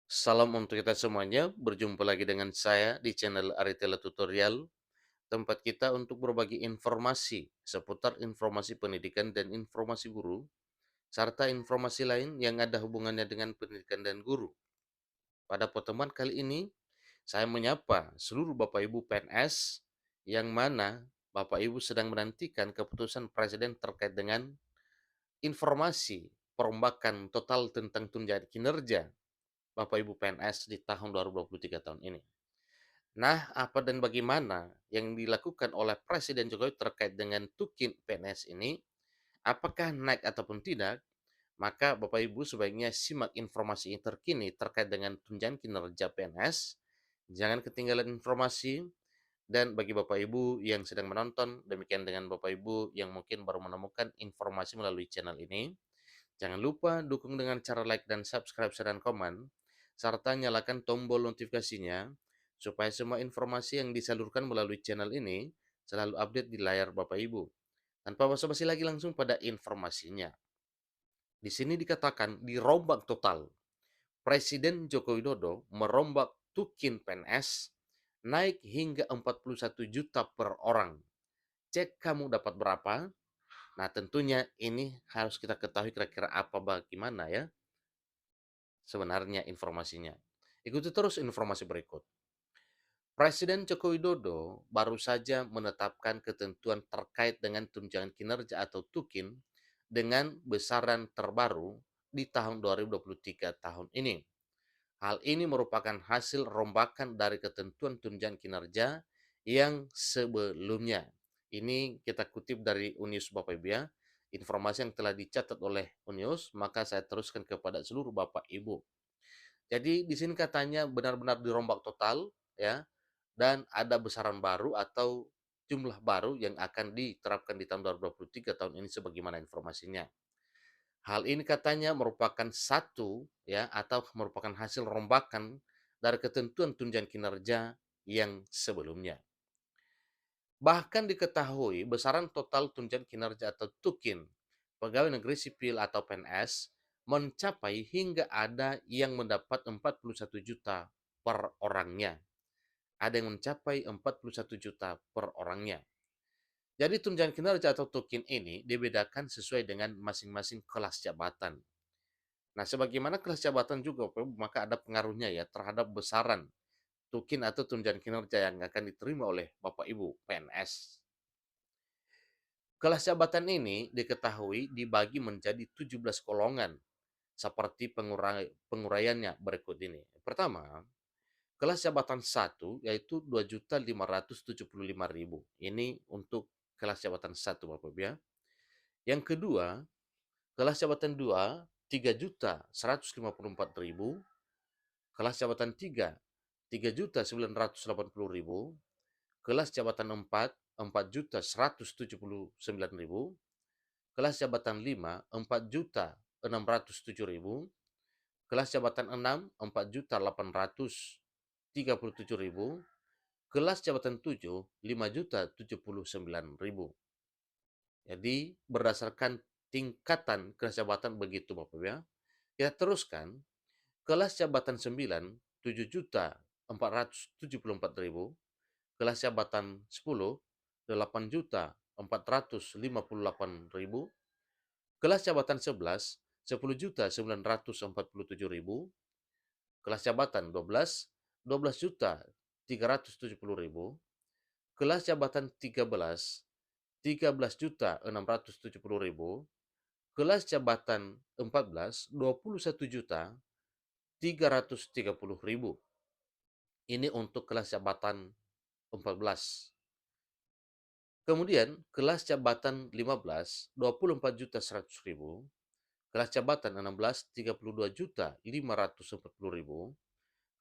Salam untuk kita semuanya, berjumpa lagi dengan saya di channel Aritela Tutorial, tempat kita untuk berbagi informasi seputar informasi pendidikan dan informasi guru, serta informasi lain yang ada hubungannya dengan pendidikan dan guru. Pada pertemuan kali ini, saya menyapa seluruh Bapak Ibu PNS yang mana Bapak Ibu sedang menantikan keputusan Presiden terkait dengan informasi perombakan total tentang tunjangan kinerja Bapak Ibu PNS di tahun 2023 tahun ini. Nah, apa dan bagaimana yang dilakukan oleh Presiden Jokowi terkait dengan tukin PNS ini? Apakah naik ataupun tidak? Maka Bapak Ibu sebaiknya simak informasi terkini terkait dengan tunjangan kinerja PNS. Jangan ketinggalan informasi. Dan bagi Bapak Ibu yang sedang menonton, demikian dengan Bapak Ibu yang mungkin baru menemukan informasi melalui channel ini, jangan lupa dukung dengan cara like dan subscribe dan komen, serta nyalakan tombol notifikasinya supaya semua informasi yang disalurkan melalui channel ini selalu update di layar Bapak Ibu. Tanpa basa-basi lagi langsung pada informasinya. Di sini dikatakan dirombak total. Presiden Joko Widodo merombak tukin PNS naik hingga 41 juta per orang. Cek kamu dapat berapa? Nah, tentunya ini harus kita ketahui kira-kira apa bagaimana ya sebenarnya informasinya. Ikuti terus informasi berikut. Presiden Joko Widodo baru saja menetapkan ketentuan terkait dengan tunjangan kinerja atau tukin dengan besaran terbaru di tahun 2023 tahun ini. Hal ini merupakan hasil rombakan dari ketentuan tunjangan kinerja yang sebelumnya. Ini kita kutip dari Unius Bapak Ibu ya. Informasi yang telah dicatat oleh Unius, maka saya teruskan kepada seluruh Bapak Ibu. Jadi di sini katanya benar-benar dirombak total ya, dan ada besaran baru atau jumlah baru yang akan diterapkan di tahun 2023 tahun ini sebagaimana informasinya. Hal ini katanya merupakan satu ya atau merupakan hasil rombakan dari ketentuan tunjangan kinerja yang sebelumnya. Bahkan diketahui besaran total tunjangan kinerja atau tukin pegawai negeri sipil atau PNS mencapai hingga ada yang mendapat 41 juta per orangnya. Ada yang mencapai 41 juta per orangnya. Jadi tunjangan kinerja atau tukin ini dibedakan sesuai dengan masing-masing kelas jabatan. Nah, sebagaimana kelas jabatan juga, maka ada pengaruhnya ya terhadap besaran tukin atau tunjangan kinerja yang akan diterima oleh Bapak Ibu PNS. Kelas jabatan ini diketahui dibagi menjadi 17 golongan seperti penguraiannya berikut ini. Pertama, kelas jabatan 1 yaitu 2.575.000. Ini untuk kelas jabatan 1 Bapak Ibu ya. Yang kedua, kelas jabatan 2 3.154.000. Kelas jabatan 3 3.980.000. Kelas jabatan 4 4.179.000. Kelas jabatan 5 4.607.000. Kelas jabatan 6 4.837.000. Kelas jabatan 7 5.079.000. Jadi berdasarkan tingkatan kelas jabatan begitu Bapak Ibu ya. Kita teruskan kelas jabatan 9 7.474.000. Kelas jabatan 10 8.458.000. Kelas jabatan 11 10.947.000. Kelas jabatan 12 12.370.000. Kelas jabatan 13 13.670.000. Kelas jabatan 14 21.330.000. Ini untuk kelas jabatan 14. Kemudian kelas jabatan 15 24.100.000. Kelas jabatan 16 32.540.000.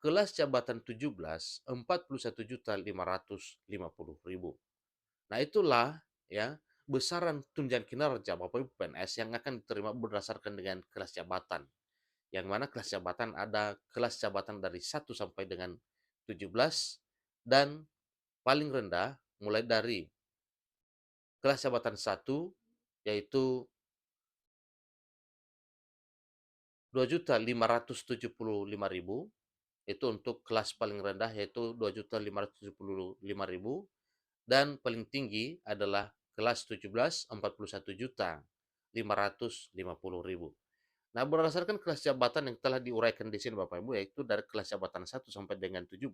Kelas jabatan 17 41.550.000. Nah, itulah ya besaran tunjangan kinerja Bapak Ibu PNS yang akan diterima berdasarkan dengan kelas jabatan. Yang mana kelas jabatan ada kelas jabatan dari 1 sampai dengan 17 dan paling rendah mulai dari kelas jabatan 1 yaitu 2.575.000 itu untuk kelas paling rendah yaitu 2.575.000 dan paling tinggi adalah kelas 17 41.550.000. Nah, berdasarkan kelas jabatan yang telah diuraikan di sini Bapak Ibu yaitu dari kelas jabatan 1 sampai dengan 17,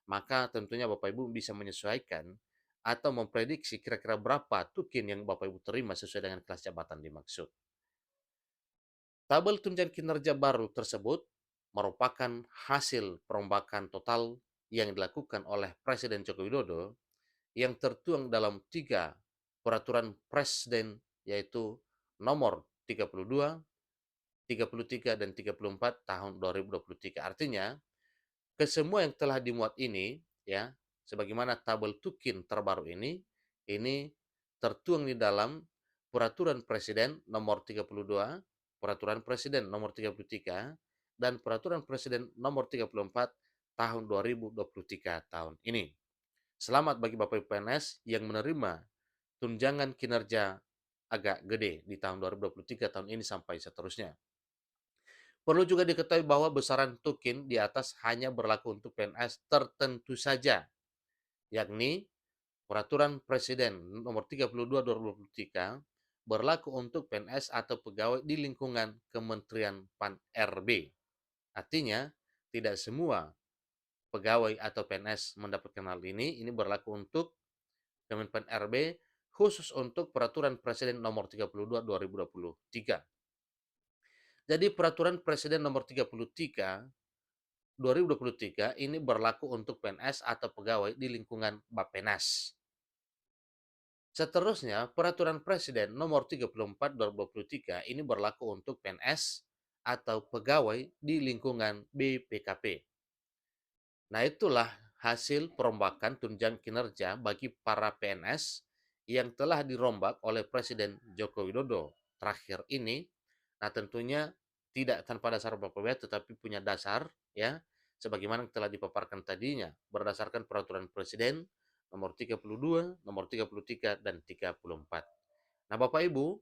maka tentunya Bapak Ibu bisa menyesuaikan atau memprediksi kira-kira berapa tukin yang Bapak Ibu terima sesuai dengan kelas jabatan dimaksud. Tabel tunjangan kinerja baru tersebut merupakan hasil perombakan total yang dilakukan oleh Presiden Joko Widodo yang tertuang dalam 3 peraturan presiden yaitu nomor 32, 33, dan 34 tahun 2023. Artinya, kesemua yang telah dimuat ini ya, sebagaimana tabel tukin terbaru ini tertuang di dalam Peraturan Presiden Nomor 32, Peraturan Presiden Nomor 33, dan Peraturan Presiden Nomor 34 tahun 2023 tahun ini. Selamat bagi Bapak Ibu PNS yang menerima tunjangan kinerja agak gede di tahun 2023 tahun ini sampai seterusnya. Perlu juga diketahui bahwa besaran tukin di atas hanya berlaku untuk PNS tertentu saja, yakni Peraturan Presiden Nomor 32 2023 berlaku untuk PNS atau pegawai di lingkungan Kementerian PAN-RB. Artinya, tidak semua pegawai atau PNS mendapatkan hal ini berlaku untuk Kemenpan RB khusus untuk Peraturan Presiden Nomor 32 2023. Jadi Peraturan Presiden Nomor 33 2023 ini berlaku untuk PNS atau pegawai di lingkungan Bappenas. Seterusnya, Peraturan Presiden Nomor 34 2023 ini berlaku untuk PNS atau pegawai di lingkungan BPKP. Nah, itulah hasil perombakan tunjangan kinerja bagi para PNS yang telah dirombak oleh Presiden Joko Widodo terakhir ini. Nah, tentunya tidak tanpa dasar apabila tetapi punya dasar ya sebagaimana telah dipaparkan tadinya berdasarkan peraturan Presiden nomor 32, nomor 33 dan 34. Nah, Bapak Ibu,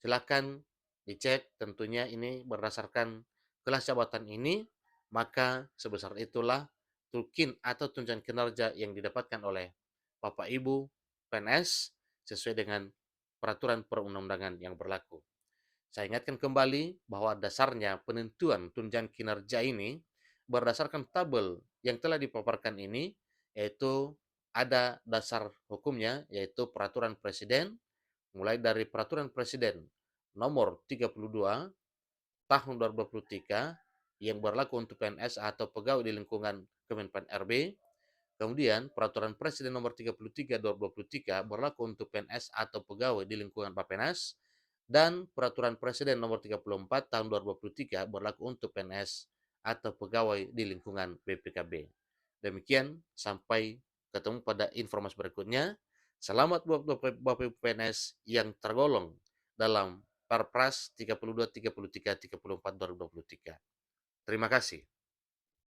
silakan dicek tentunya ini berdasarkan kelas jabatan ini, maka sebesar itulah tukin atau tunjangan kinerja yang didapatkan oleh Bapak Ibu PNS sesuai dengan peraturan perundang-undangan yang berlaku. Saya ingatkan kembali bahwa dasarnya penentuan tunjangan kinerja ini berdasarkan tabel yang telah dipaparkan ini, yaitu ada dasar hukumnya, yaitu peraturan presiden, mulai dari peraturan presiden nomor 32 tahun 2023 yang berlaku untuk PNS atau pegawai di lingkungan Kemenpan RB. Kemudian peraturan presiden nomor 33 2023 berlaku untuk PNS atau pegawai di lingkungan Bappenas dan peraturan presiden nomor 34 tahun 2023 berlaku untuk PNS atau pegawai di lingkungan BPKB. Demikian, sampai ketemu pada informasi berikutnya. Selamat buat Bapak Ibu PNS yang tergolong dalam Perpres 32, 33, 34 2023. Terima kasih.